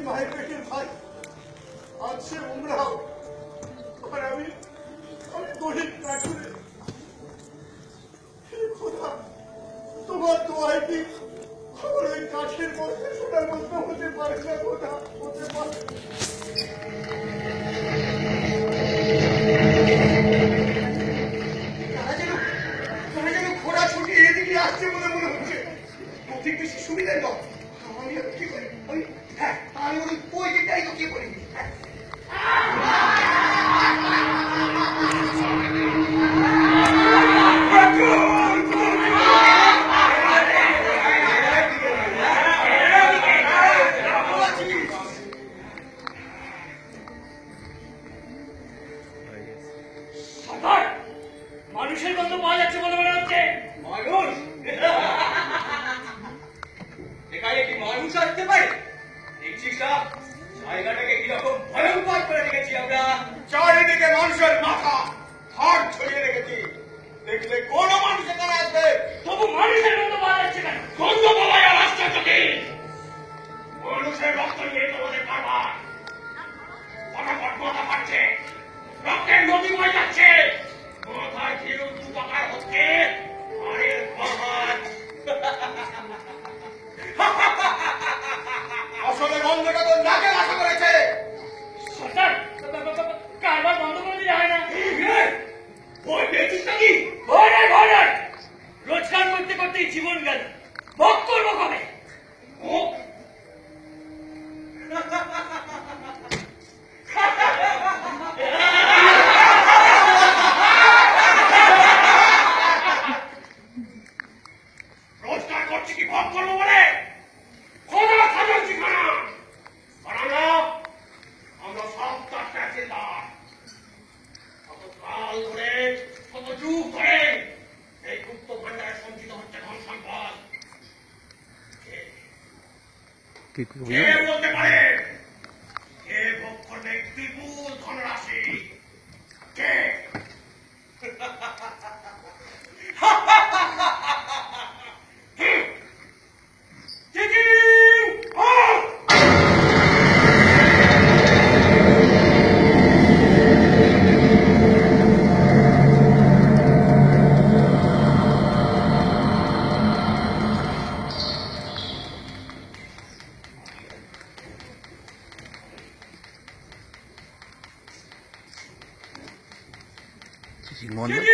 মায়ের পেটের ভাই, আজ সে উমরাও, আর আমি গরিব কাঠুরে। খোদা, তোমার দোয়ায় কি আমার ওই কাঠের মধ্যে সোনার মধ্যে হতে পারে না? খোদা, হতে পারে। তারা যেন ঘোড়া ছুটিয়ে এদিকে আসছে বলে মনে হচ্ছে। অধিক বেশি সুবিধা নয়। আমি আর কি করি? আমি ওই বইটাই তো কি করি? মানুষের গন্ধ পাওয়া যাচ্ছে বলে মনে হচ্ছে। মানুষ? এখানে কি মানুষ আসতে পারে? দেখছিস না জায়গাটাকে কিরকম ভয়ঙ্কর করে রেখেছি আমরা। চারিদিকে মানুষের মাথা হাত ছড়িয়ে রেখেছি। দেখলে কোন মানুষ এখানে আসবে? তবু মানুষের গন্ধ পাওয়া যাচ্ছে কেন? গন্ধ পাওয়ায় আর আশ্চর্য কি? মানুষের রক্ত নিয়ে তোমাদের কারবার। ফটাফট মাথা ফাটছে, রক্তের নদী বয়ে যাচ্ছে, মাথায় ঘিরু দুপাকার হচ্ছে। আরে ভগবান, আসলে গন্ধটা তো নাকে বাসা করেছে। সরকার, কারবার বন্ধ করে দিলে হয় না। ভয় পেয়েছিস নাকি? ভয় নাই, ভয় নাই। রোজগার করতে করতেই জীবন গেল, ভোগ করবো কবে? মুখ রোজগার করছি কি ভোগ করবো বলে? খোদা খাজাচ্ছি না। আমরা সব তহসিলদার। কত কাল ধরে, কত যুগ ধরে এই গুপ্ত ভান্ডারে সঞ্চিত হচ্ছে ধন সম্পদ। কে বলতে পারে কে ভোগ করবে বিপুল ধনরাশি? কে? Simón.